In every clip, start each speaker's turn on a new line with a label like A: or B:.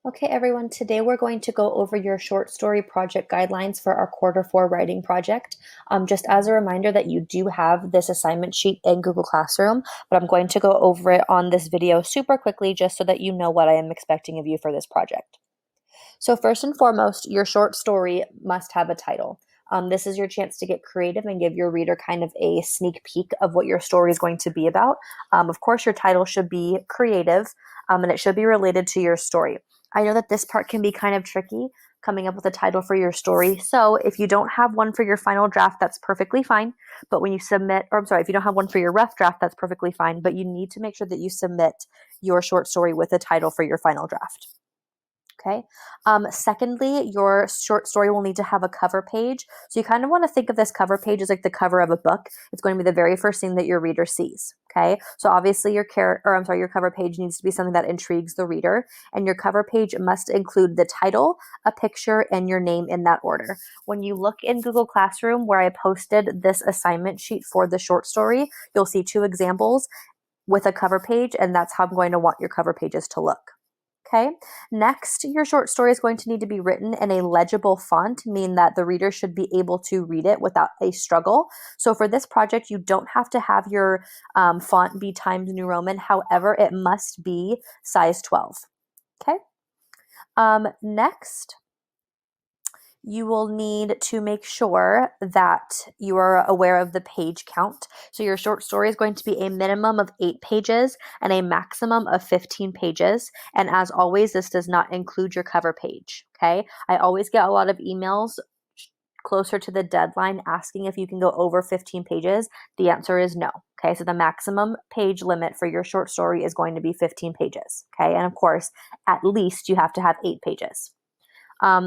A: Okay, everyone, today we're going to go over your short story project guidelines for our Q4 writing project. Just as a reminder that you do have this assignment sheet in Google Classroom, but I'm going to go over it on this video super quickly just so that you know what I am expecting of you for this project. So first and foremost, your short story must have a title. This is your chance to get creative and give your reader kind of a sneak peek of what your story is going to be about. Of course, your title should be creative, and it should be related to your story. I know that this part can be kind of tricky, coming up with a title for your story. So if you don't have one for your final draft, that's perfectly fine. But when you submit, or I'm sorry, if you don't have one for your rough draft, that's perfectly fine. But you need to make sure that you submit your short story with a title for your final draft. Okay. Secondly, your short story will need to have a cover page. So you kind of want to think of this cover page as like the cover of a book. It's going to be the very first thing that your reader sees. Okay. So obviously your cover page needs to be something that intrigues the reader, and your cover page must include the title, a picture, and your name in that order. When you look in Google Classroom where I posted this assignment sheet for the short story, you'll see two examples with a cover page, and that's how I'm going to want your cover pages to look. Okay, next, your short story is going to need to be written in a legible font, meaning that the reader should be able to read it without a struggle. So for this project, you don't have to have your font be Times New Roman. However, it must be size 12. Okay, next, you will need to make sure that you are aware of the page count. So your short story is going to be a minimum of 8 pages and a maximum of 15 pages. And as always, this does not include your cover page. Okay. I always get a lot of emails closer to the deadline asking if you can go over 15 pages. The answer is no. Okay. So the maximum page limit for your short story is going to be 15 pages. Okay. And of course, at least you have to have 8 pages.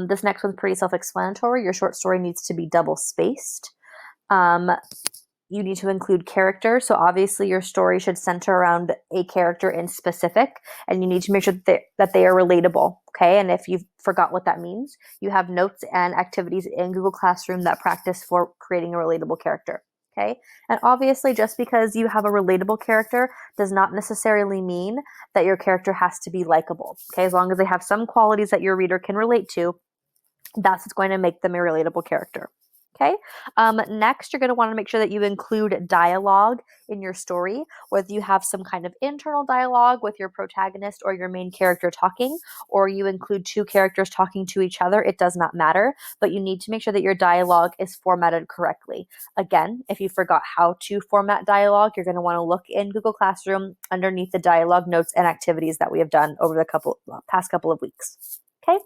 A: This next one's pretty self-explanatory. Your short story needs to be double spaced. You need to include characters. So obviously your story should center around a character in specific, and you need to make sure that they are relatable. Okay. And if you forgot what that means, you have notes and activities in Google Classroom that practice for creating a relatable character. Okay. And obviously, just because you have a relatable character does not necessarily mean that your character has to be likable. Okay. As long as they have some qualities that your reader can relate to, that's what's going to make them a relatable character. Okay. Next, you're going to want to make sure that you include dialogue in your story, whether you have some kind of internal dialogue with your protagonist or your main character talking, or you include two characters talking to each other. It does not matter, but you need to make sure that your dialogue is formatted correctly. Again, if you forgot how to format dialogue, you're going to want to look in Google Classroom underneath the dialogue notes and activities that we have done over the past couple of weeks. Okay.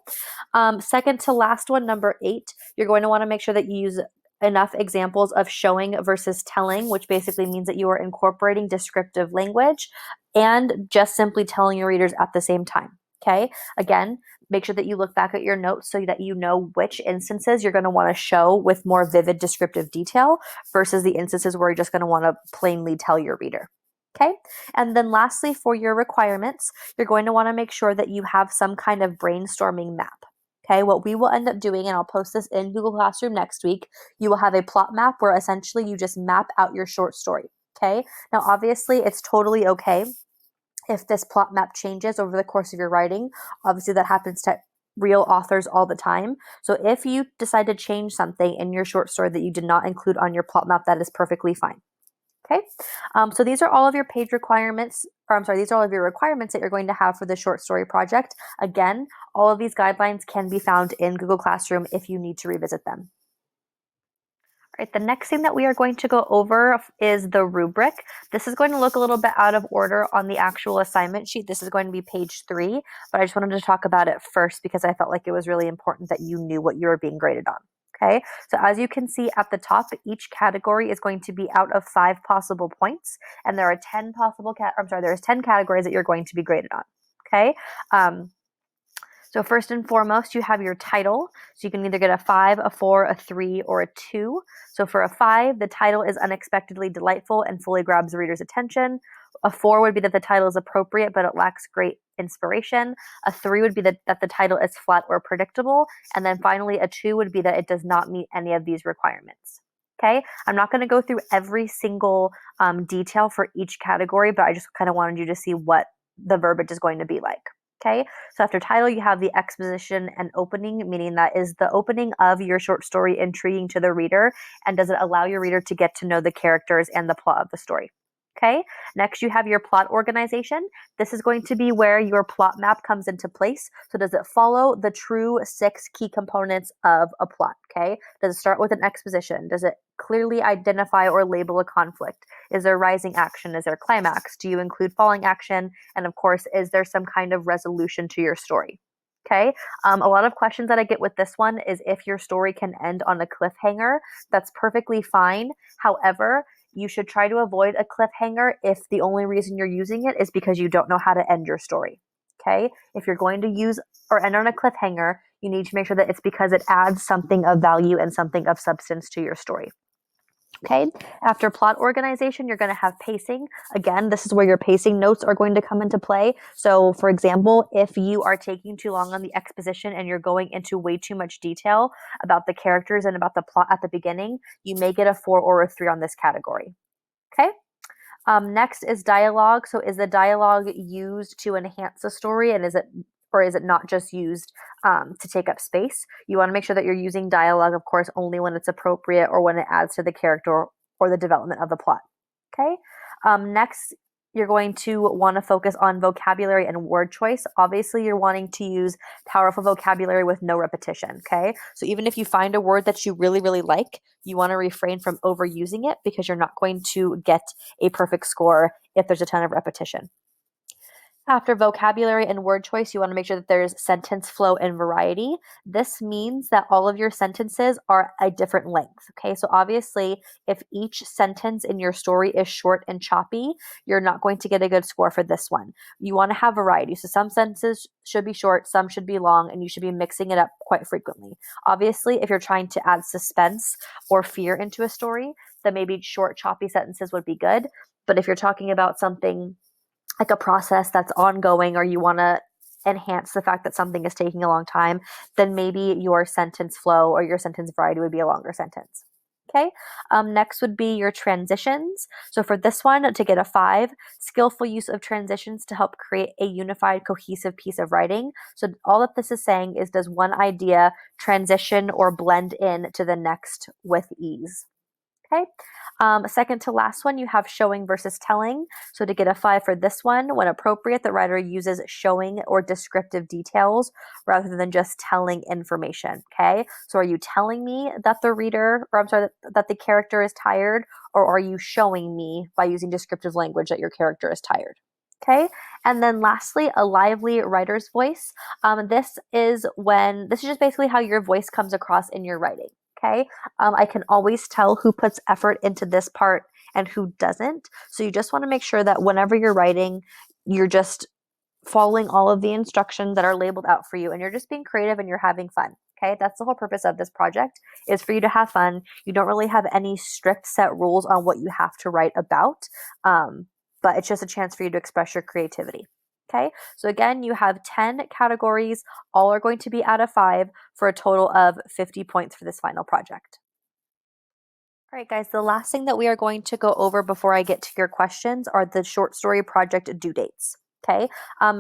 A: Second to last one, number 8, you're going to want to make sure that you use enough examples of showing versus telling, which basically means that you are incorporating descriptive language and just simply telling your readers at the same time. Okay. Again, make sure that you look back at your notes so that you know which instances you're going to want to show with more vivid descriptive detail versus the instances where you're just going to want to plainly tell your reader. Okay. And then lastly, for your requirements, you're going to want to make sure that you have some kind of brainstorming map. Okay. What we will end up doing, and I'll post this in Google Classroom next week, you will have a plot map where essentially you just map out your short story. Okay. Now, obviously, it's totally okay if this plot map changes over the course of your writing. Obviously, that happens to real authors all the time. So if you decide to change something in your short story that you did not include on your plot map, that is perfectly fine. Okay, so these are all of your page requirements, these are all of your requirements that you're going to have for the short story project. Again, all of these guidelines can be found in Google Classroom if you need to revisit them. All right, the next thing that we are going to go over is the rubric. This is going to look a little bit out of order on the actual assignment sheet. This is going to be page 3, but I just wanted to talk about it first because I felt like it was really important that you knew what you were being graded on. Okay, so as you can see at the top, each category is going to be out of 5 possible points, and there are 10 there's 10 categories that you're going to be graded on. Okay, so first and foremost, you have your title. So you can either get a 5, a 4, a 3, or a 2. So for a 5, the title is unexpectedly delightful and fully grabs the reader's attention. A 4 would be that the title is appropriate, but it lacks great inspiration. A 3 would be that the title is flat or predictable. And then finally, a 2 would be that it does not meet any of these requirements. Okay, I'm not going to go through every single detail for each category, but I just kind of wanted you to see what the verbiage is going to be like. Okay, so after title, you have the exposition and opening, meaning that is the opening of your short story intriguing to the reader, and does it allow your reader to get to know the characters and the plot of the story? Okay, next you have your plot organization. This is going to be where your plot map comes into place. So does it follow the true 6 key components of a plot? Okay, does it start with an exposition? Does it clearly identify or label a conflict? Is there rising action? Is there climax? Do you include falling action? And of course, is there some kind of resolution to your story? Okay. A lot of questions that I get with this one is if your story can end on a cliffhanger. That's perfectly fine. However, you should try to avoid a cliffhanger if the only reason you're using it is because you don't know how to end your story. Okay. If you're going to use or end on a cliffhanger, you need to make sure that it's because it adds something of value and something of substance to your story. Okay, after plot organization, you're going to have pacing. Again, this is where your pacing notes are going to come into play. So, for example, if you are taking too long on the exposition and you're going into way too much detail about the characters and about the plot at the beginning, you may get a 4 or a 3 on this category. Okay. Next is dialogue. So is the dialogue used to enhance the story, and is it not just used to take up space? You want to make sure that you're using dialogue, of course, only when it's appropriate or when it adds to the character or the development of the plot. Okay. Next, you're going to want to focus on vocabulary and word choice. Obviously, you're wanting to use powerful vocabulary with no repetition, okay? So even if you find a word that you really, really like, you want to refrain from overusing it because you're not going to get a perfect score if there's a ton of repetition. After vocabulary and word choice, you want to make sure that there's sentence flow and variety. This means that all of your sentences are a different length. Okay, so obviously, if each sentence in your story is short and choppy, you're not going to get a good score for this one. You want to have variety. So some sentences should be short, some should be long, and you should be mixing it up quite frequently. Obviously, if you're trying to add suspense or fear into a story, then maybe short, choppy sentences would be good. But if you're talking about something like a process that's ongoing, or you want to enhance the fact that something is taking a long time, then maybe your sentence flow or your sentence variety would be a longer sentence. Okay. Next would be your transitions. So for this one, to get a 5, skillful use of transitions to help create a unified, cohesive piece of writing. So all that this is saying is, does one idea transition or blend in to the next with ease? Okay. Second to last one, you have showing versus telling. So to get a 5 for this one, when appropriate, the writer uses showing or descriptive details rather than just telling information. Okay. So are you telling me that the reader, or I'm sorry, that the character is tired, or are you showing me by using descriptive language that your character is tired? Okay. And then lastly, a lively writer's voice. This is just basically how your voice comes across in your writing. Okay. I can always tell who puts effort into this part and who doesn't. So you just want to make sure that whenever you're writing, you're just following all of the instructions that are labeled out for you, and you're just being creative and you're having fun. Okay. That's the whole purpose of this project, is for you to have fun. You don't really have any strict set rules on what you have to write about. But it's just a chance for you to express your creativity. Okay, so again, you have 10 categories. All are going to be out of 5 for a total of 50 points for this final project. All right, guys, the last thing that we are going to go over before I get to your questions are the short story project due dates. Okay,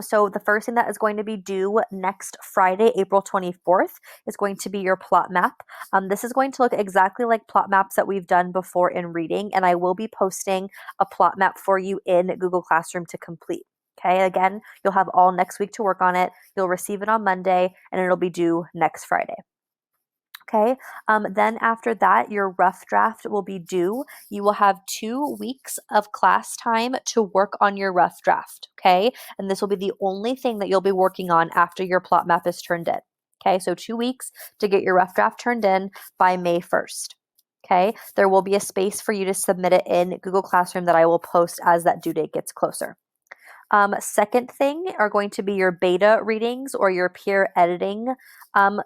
A: so the first thing that is going to be due next Friday, April 24th, is going to be your plot map. This is going to look exactly like plot maps that we've done before in reading, and I will be posting a plot map for you in Google Classroom to complete. Okay, again, you'll have all next week to work on it. You'll receive it on Monday, and it'll be due next Friday. Okay, then after that, your rough draft will be due. You will have 2 weeks of class time to work on your rough draft. Okay, and this will be the only thing that you'll be working on after your plot map is turned in. Okay, so 2 weeks to get your rough draft turned in by May 1st. Okay, there will be a space for you to submit it in Google Classroom that I will post as that due date gets closer. Second thing are going to be your beta readings or your peer editing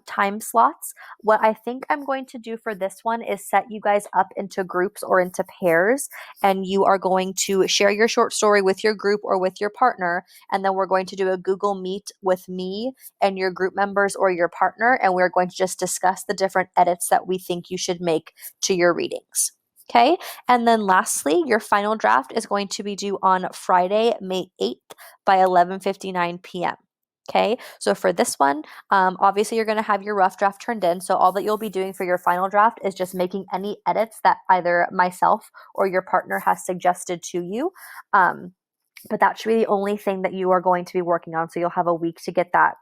A: time slots. What I think I'm going to do for this one is set you guys up into groups or into pairs, and you are going to share your short story with your group or with your partner, and then we're going to do a Google Meet with me and your group members or your partner, and we're going to just discuss the different edits that we think you should make to your readings. Okay, and then lastly, your final draft is going to be due on Friday, May 8th by 11:59 p.m. Okay, so for this one, obviously you're going to have your rough draft turned in. So all that you'll be doing for your final draft is just making any edits that either myself or your partner has suggested to you. But that should be the only thing that you are going to be working on. So you'll have a week to get that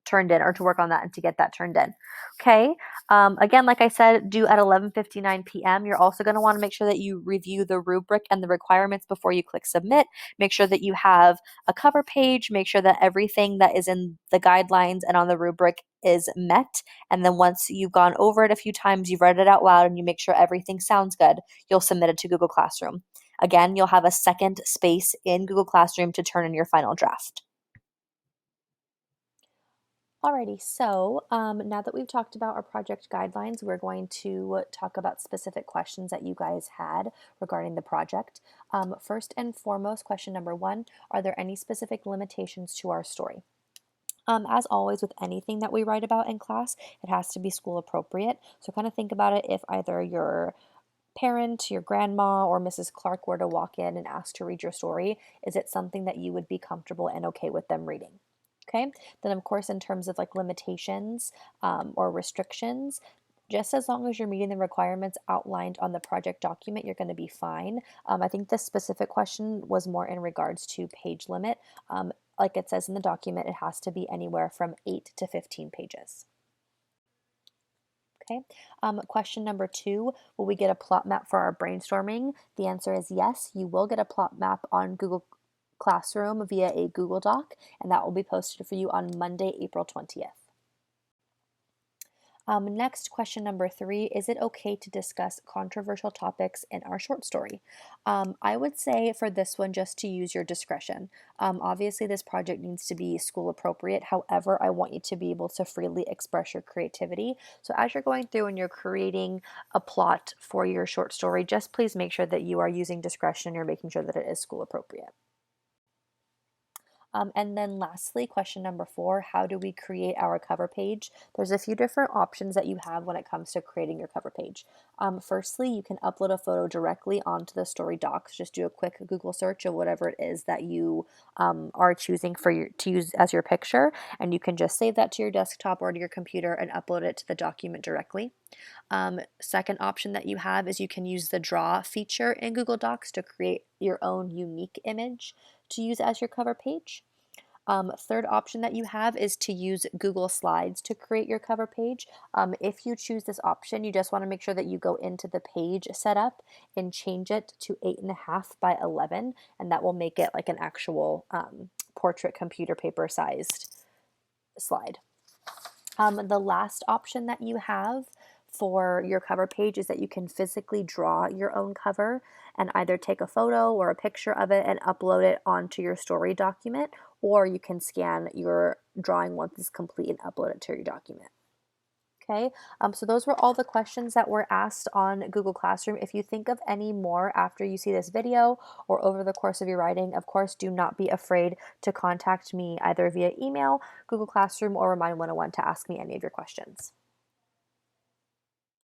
A: turned in, or to work on that and to get that turned in. Okay. Again, like I said, due at 11:59 p.m. You're also going to want to make sure that you review the rubric and the requirements before you click submit. Make sure that you have a cover page. Make sure that everything that is in the guidelines and on the rubric is met. And then once you've gone over it a few times, you've read it out loud, and you make sure everything sounds good, you'll submit it to Google Classroom. Again, you'll have a second space in Google Classroom to turn in your final draft. Alrighty, so now that we've talked about our project guidelines, we're going to talk about specific questions that you guys had regarding the project. First and foremost, question number one, are there any specific limitations to our story? As always with anything that we write about in class, it has to be school appropriate. So kind of think about it if either your parent, your grandma, or Mrs. Clark were to walk in and ask to read your story, is it something that you would be comfortable and okay with them reading? Okay, then of course, in terms of like limitations or restrictions, just as long as you're meeting the requirements outlined on the project document, you're going to be fine. I think this specific question was more in regards to page limit. Like it says in the document, it has to be anywhere from 8 to 15 pages. Okay. Question number two, will we get a plot map for our brainstorming? The answer is yes, you will get a plot map on Google Classroom via a Google Doc, and that will be posted for you on Monday, April 20th. Next, question number three, is it okay to discuss controversial topics in our short story? I would say for this one, just to use your discretion. Obviously, this project needs to be school appropriate. However, I want you to be able to freely express your creativity. So as you're going through and you're creating a plot for your short story, just please make sure that you are using discretion and you're making sure that it is school appropriate. And then lastly, question number four, how do we create our cover page? There's a few different options that you have when it comes to creating your cover page. Firstly, you can upload a photo directly onto the story docs. Just do a quick Google search of whatever it is that you are choosing to use as your picture, and you can just save that to your desktop or to your computer and upload it to the document directly. Second option that you have is you can use the draw feature in Google Docs to create your own unique image to use as your cover page. Third option that you have is to use Google Slides to create your cover page. If you choose this option, you just want to make sure that you go into the page setup and change it to 8.5 by 11, and that will make it like an actual portrait computer paper sized slide. The last option that you have for your cover page is that you can physically draw your own cover and either take a photo or a picture of it and upload it onto your story document, or you can scan your drawing once it's complete and upload it to your document. Okay, so those were all the questions that were asked on Google Classroom. If you think of any more after you see this video or over the course of your writing, of course, do not be afraid to contact me either via email, Google Classroom, or Remind 101 to ask me any of your questions.